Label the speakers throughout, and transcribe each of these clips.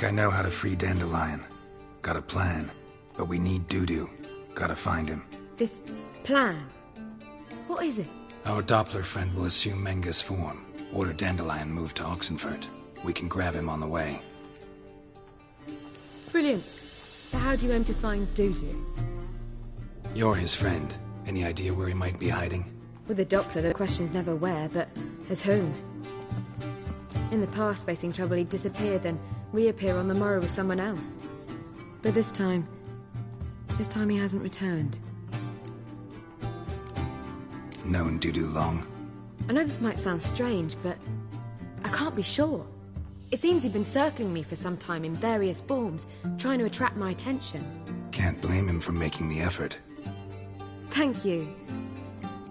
Speaker 1: I know how to free Dandelion. Got a plan. But we need Dudu. Gotta find him.
Speaker 2: This plan? What is it?
Speaker 1: Our Doppler friend will assume Menga's form. Order Dandelion moved to Oxenfurt. We can grab him on the way.
Speaker 2: Brilliant. But how do you aim to find Dudu?
Speaker 1: You're his friend. Any idea where he might be hiding?
Speaker 2: With the Doppler, the question's never where, but as whom? In the past, facing trouble, he'd disappear, then reappear on the morrow with someone else. But this time he hasn't returned.
Speaker 1: Known Dudu long?
Speaker 2: I know this might sound strange, but I can't be sure. It seems he'd been circling me for some time in various forms, trying to attract my attention.
Speaker 1: Can't blame him for making the effort.
Speaker 2: Thank you.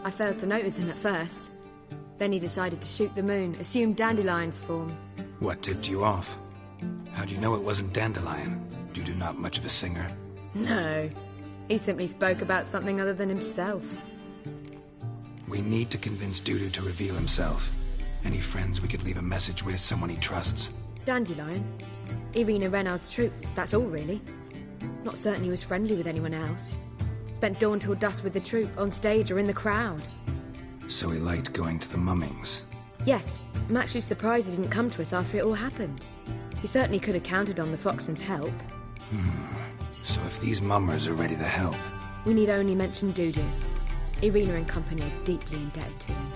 Speaker 2: I failed to notice him at first. Then he decided to shoot the moon, assume Dandelion's form.
Speaker 1: What tipped you off? How'd you know it wasn't Dandelion? Dudu not much of a singer?
Speaker 2: No. He simply spoke about something other than himself.
Speaker 1: We need to convince Dudu to reveal himself. Any friends we could leave a message with, someone he trusts?
Speaker 2: Dandelion. Irina Renard's troupe, that's all really. Not certain he was friendly with anyone else. Spent dawn till dusk with the troupe, on stage or in the crowd.
Speaker 1: So he liked going to the mummings?
Speaker 2: Yes. I'm actually surprised he didn't come to us after it all happened. He certainly could have counted on the Foxen's help.
Speaker 1: So if these mummers are ready to help...
Speaker 2: We need only mention Dudu. Irina and company are deeply indebted to him.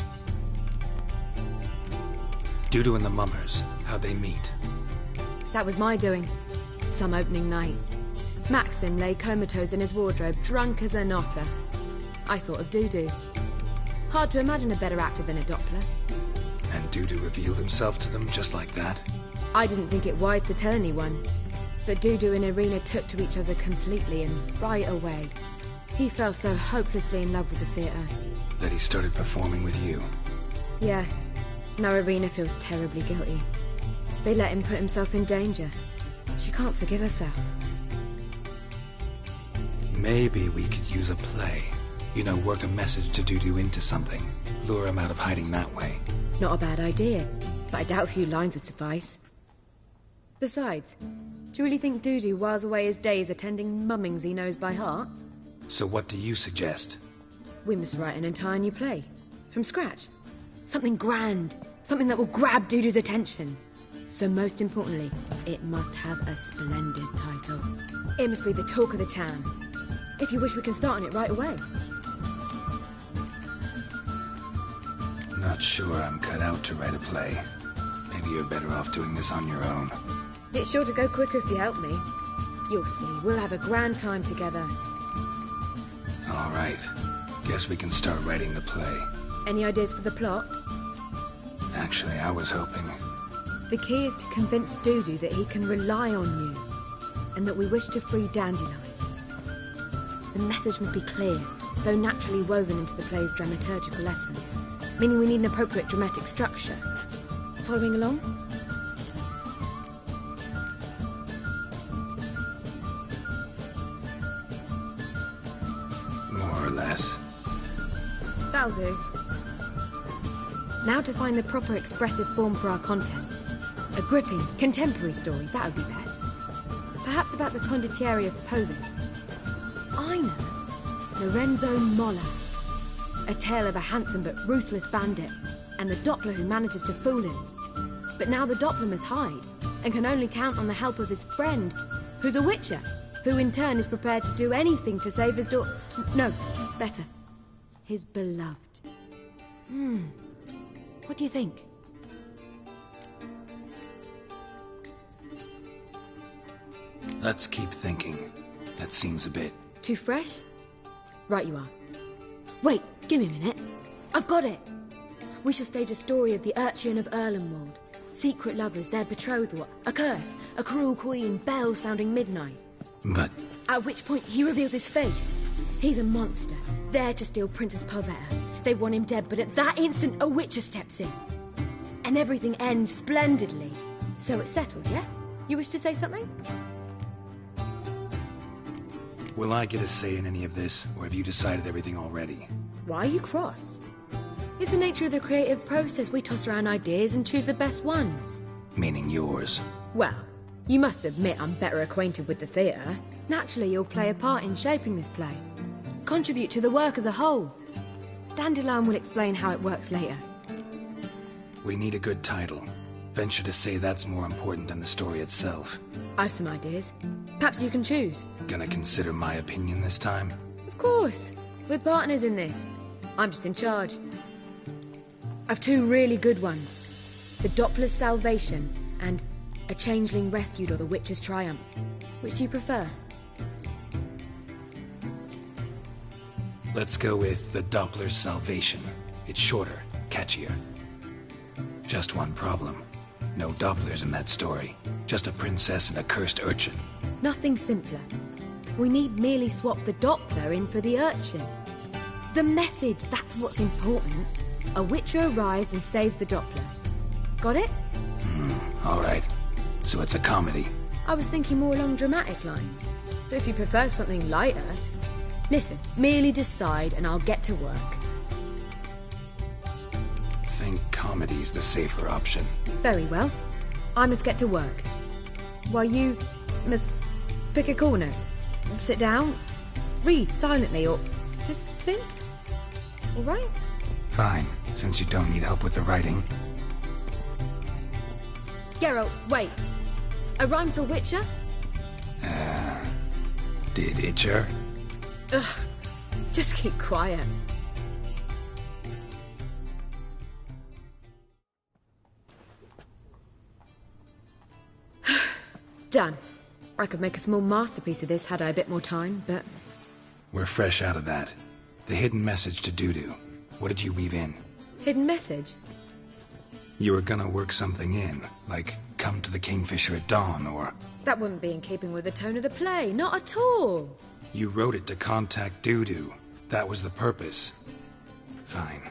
Speaker 1: Dudu and the mummers, how'd they meet?
Speaker 2: That was my doing. Some opening night. Maxim lay comatose in his wardrobe, drunk as an otter. I thought of Dudu. Hard to imagine a better actor than a Doppler.
Speaker 1: And Dudu revealed himself to them just like that?
Speaker 2: I didn't think it wise to tell anyone. But Dudu and Irina took to each other completely and right away. He fell so hopelessly in love with the theatre.
Speaker 1: That he started performing with you?
Speaker 2: Yeah. Now Irina feels terribly guilty. They let him put himself in danger. She can't forgive herself.
Speaker 1: Maybe we could use a play. You know, work a message to Dudu into something. Lure him out of hiding that way.
Speaker 2: Not a bad idea, but I doubt a few lines would suffice. Besides, do you really think Dudu whiles away his days attending mummings he knows by heart?
Speaker 1: So what do you suggest?
Speaker 2: We must write an entire new play. From scratch. Something grand. Something that will grab Dudu's attention. So most importantly, it must have a splendid title. It must be the talk of the town. If you wish, we can start on it right away.
Speaker 1: Not sure I'm cut out to write a play. Maybe you're better off doing this on your own.
Speaker 2: It's sure to go quicker if you help me. You'll see, we'll have a grand time together.
Speaker 1: All right. Guess we can start writing the play.
Speaker 2: Any ideas for the plot?
Speaker 1: Actually, I was hoping...
Speaker 2: The key is to convince Dudu that he can rely on you, and that we wish to free Dandelion. The message must be clear, though naturally woven into the play's dramaturgical essence, meaning we need an appropriate dramatic structure. Following along?
Speaker 1: More or less.
Speaker 2: That'll do. Now to find the proper expressive form for our content. A gripping, contemporary story, that would be best. Perhaps about the condottieri of Povis. I know. Lorenzo Molla. A tale of a handsome but ruthless bandit, and the Doppler who manages to fool him. But now the Doppler must hide, and can only count on the help of his friend, who's a witcher, who in turn is prepared to do anything to save his No, better. His beloved. What do you think?
Speaker 1: Let's keep thinking. That seems a bit...
Speaker 2: Too fresh? Right you are. Wait, give me a minute. I've got it! We shall stage a story of the Urchin of Erlenwald. Secret lovers, their betrothal, a curse, a cruel queen, bells sounding midnight.
Speaker 1: But...
Speaker 2: At which point he reveals his face. He's a monster, there to steal Princess Pavetta. They want him dead, but at that instant a witcher steps in. And everything ends splendidly. So it's settled, yeah? You wish to say something?
Speaker 1: Will I get a say in any of this, or have you decided everything already?
Speaker 2: Why are you cross? It's the nature of the creative process. We toss around ideas and choose the best ones.
Speaker 1: Meaning yours.
Speaker 2: Well, You must admit I'm better acquainted with the theatre. Naturally, you'll play a part in shaping this play. Contribute to the work as a whole. Dandelion will explain how it works later.
Speaker 1: We need a good title. Venture to say that's more important than the story itself.
Speaker 2: I've some ideas. Perhaps you can choose.
Speaker 1: Gonna consider my opinion this time?
Speaker 2: Of course. We're partners in this. I'm just in charge. I've two really good ones. The Doppler's Salvation and A Changeling Rescued or the Witch's Triumph. Which do you prefer?
Speaker 1: Let's go with The Doppler's Salvation. It's shorter, catchier. Just one problem. No Dopplers in that story. Just a princess and a cursed urchin.
Speaker 2: Nothing simpler. We need merely swap the Doppler in for the urchin. The message, that's what's important. A witcher arrives and saves the Doppler. Got it?
Speaker 1: All right. So it's a comedy.
Speaker 2: I was thinking more along dramatic lines. But if you prefer something lighter... Listen, merely decide and I'll get to work.
Speaker 1: Think comedy's the safer option.
Speaker 2: Very well. I must get to work. While you must pick a corner. Sit down, read silently, or just think. All right?
Speaker 1: Fine, since you don't need help with the writing.
Speaker 2: Geralt, wait. A rhyme for Witcher?
Speaker 1: Did Itcher?
Speaker 2: Ugh, just keep quiet. Done. I could make a small masterpiece of this had I a bit more time, but...
Speaker 1: We're fresh out of that. The hidden message to Dudu. What did you weave in?
Speaker 2: Hidden message?
Speaker 1: You were gonna work something in, like come to the Kingfisher at dawn, or...
Speaker 2: That wouldn't be in keeping with the tone of the play, not at all.
Speaker 1: You wrote it to contact Dudu. That was the purpose. Fine.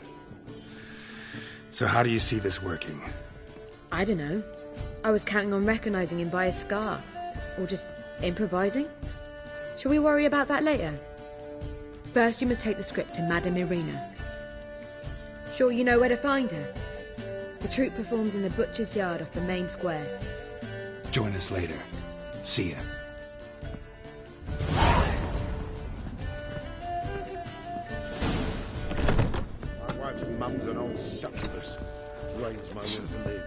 Speaker 1: So how do you see this working?
Speaker 2: I don't know. I was counting on recognizing him by his scar. Or just improvising. Shall we worry about that later? First, you must take the script to Madame Irina. Sure you know where to find her? The troupe performs in the butcher's yard off the main square.
Speaker 1: Join us later. See ya.
Speaker 3: My wife's mum's an old succubus. Drains my will to live.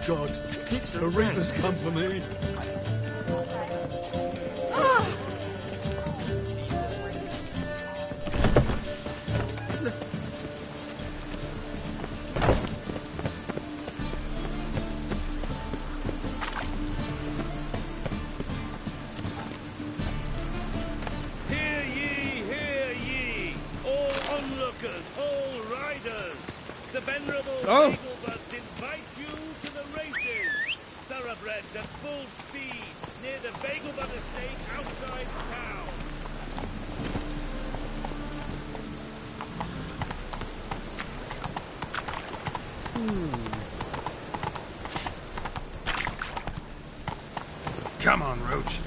Speaker 3: God, a reaper's come for me.
Speaker 4: Hear ye, all onlookers, all riders. The venerable Baglebuds invite you to the races. Thoroughbreds at full speed near the Bagelbud estate outside town.
Speaker 1: Come on, Roach.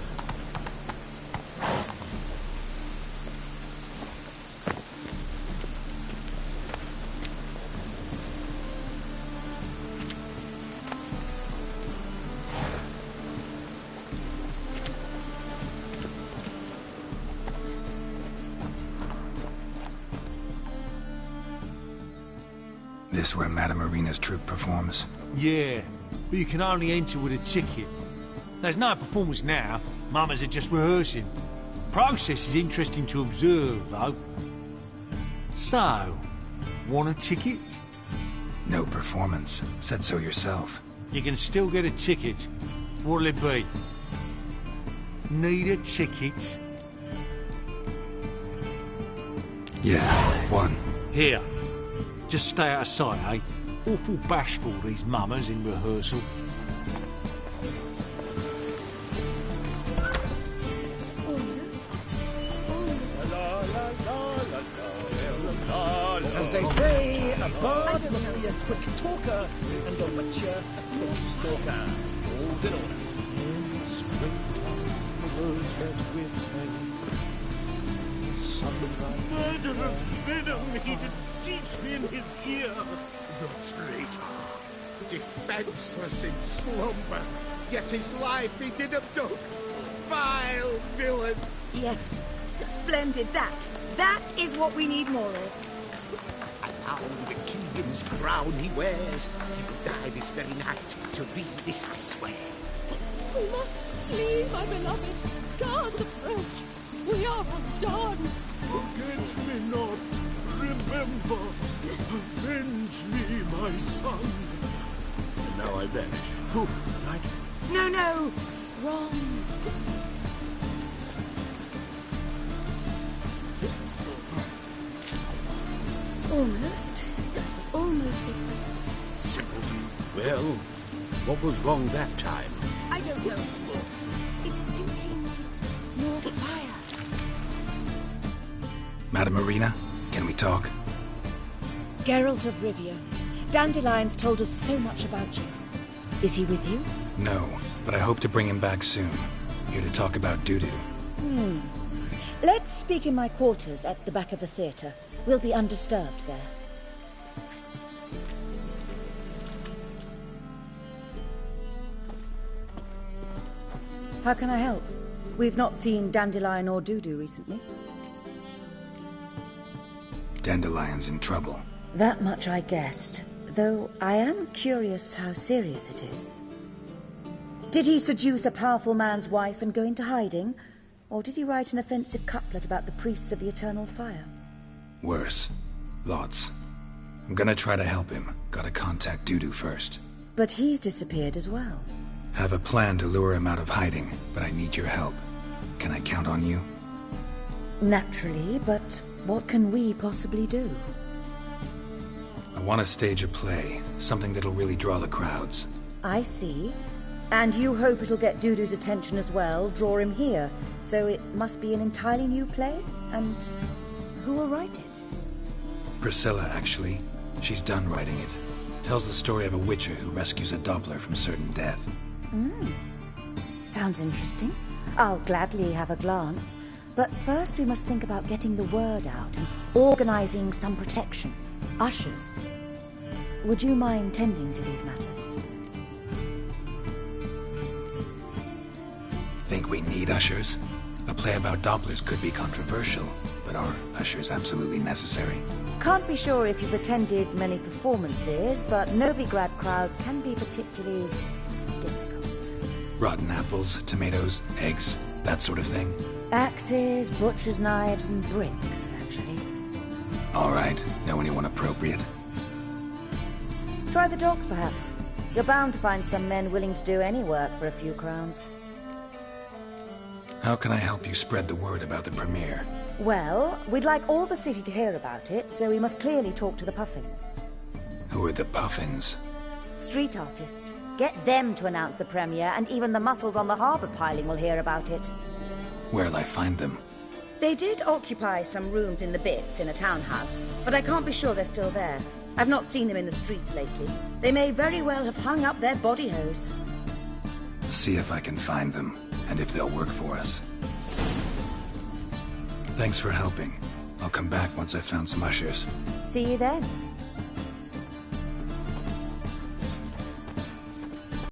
Speaker 1: This where Madame Irina's troupe performs?
Speaker 5: Yeah, but you can only enter with a ticket. There's no performance now. Mamas are just rehearsing. process is interesting to observe, though. So, want a ticket?
Speaker 1: No performance. Said so yourself.
Speaker 5: You can still get a ticket. What'll it be? Need a ticket?
Speaker 1: Yeah, one.
Speaker 5: Here. Just stay out of sight, eh? Awful bashful, these mummers in rehearsal.
Speaker 6: As they say, a bard must be a quick talker, and a witcher a quick stalker. All's in order.
Speaker 4: Murderous venom, he did seek me in his ear.
Speaker 3: The traitor, defenseless in slumber, yet his life he did abduct. Vile villain!
Speaker 7: Yes, splendid that is what we need more of.
Speaker 3: And now the kingdom's crown he wears, he will die this very night. To thee this I swear.
Speaker 8: We must flee, my beloved. Guards approach. We are undone.
Speaker 3: Forget me not. Remember. Avenge me, my son. And now I vanish. Poof, right?
Speaker 7: No, wrong. Almost. That was almost it.
Speaker 3: Simple. Well, what was wrong that time?
Speaker 7: I don't know. It simply needs more fire.
Speaker 1: Madam Arena, can we talk?
Speaker 9: Geralt of Rivia, Dandelion's told us so much about you. Is he with you?
Speaker 1: No, but I hope to bring him back soon. Here to talk about Dudu.
Speaker 9: Let's speak in my quarters at the back of the theatre. We'll be undisturbed there. How can I help? We've not seen Dandelion or Dudu recently.
Speaker 1: Dandelion's in trouble.
Speaker 9: That much I guessed, though I am curious how serious it is. Did he seduce a powerful man's wife and go into hiding? Or did he write an offensive couplet about the priests of the eternal fire?
Speaker 1: Worse. Lots. I'm gonna try to help him. Gotta contact Dudu first.
Speaker 9: But he's disappeared as well.
Speaker 1: Have a plan to lure him out of hiding, but I need your help. Can I count on you?
Speaker 9: Naturally, but what can we possibly do?
Speaker 1: I want to stage a play, something that'll really draw the crowds.
Speaker 9: I see. And you hope it'll get Dudu's attention as well, draw him here. So it must be an entirely new play? And who will write it?
Speaker 1: Priscilla, actually. She's done writing it. Tells the story of a witcher who rescues a Doppler from certain death.
Speaker 9: Sounds interesting. I'll gladly have a glance. But first we must think about getting the word out and organizing some protection. Ushers. Would you mind tending to these matters?
Speaker 1: Think we need ushers? A play about Dopplers could be controversial, but are ushers absolutely necessary?
Speaker 9: Can't be sure if you've attended many performances, but Novigrad crowds can be particularly difficult.
Speaker 1: Rotten apples, tomatoes, eggs, that sort of thing?
Speaker 9: Axes, butcher's knives, and bricks, actually.
Speaker 1: All right. Know anyone appropriate?
Speaker 9: Try the dogs, perhaps. You're bound to find some men willing to do any work for a few crowns.
Speaker 1: How can I help you spread the word about the premiere?
Speaker 9: Well, we'd like all the city to hear about it, so we must clearly talk to the Puffins.
Speaker 1: Who are the Puffins?
Speaker 9: Street artists. Get them to announce the premiere, and even the muscles on the harbour piling will hear about it.
Speaker 1: Where'll I find them?
Speaker 9: They did occupy some rooms in the Bits in a townhouse, but I can't be sure they're still there. I've not seen them in the streets lately. They may very well have hung up their body hose.
Speaker 1: See if I can find them, and if they'll work for us. Thanks for helping. I'll come back once I've found some ushers.
Speaker 9: See you then.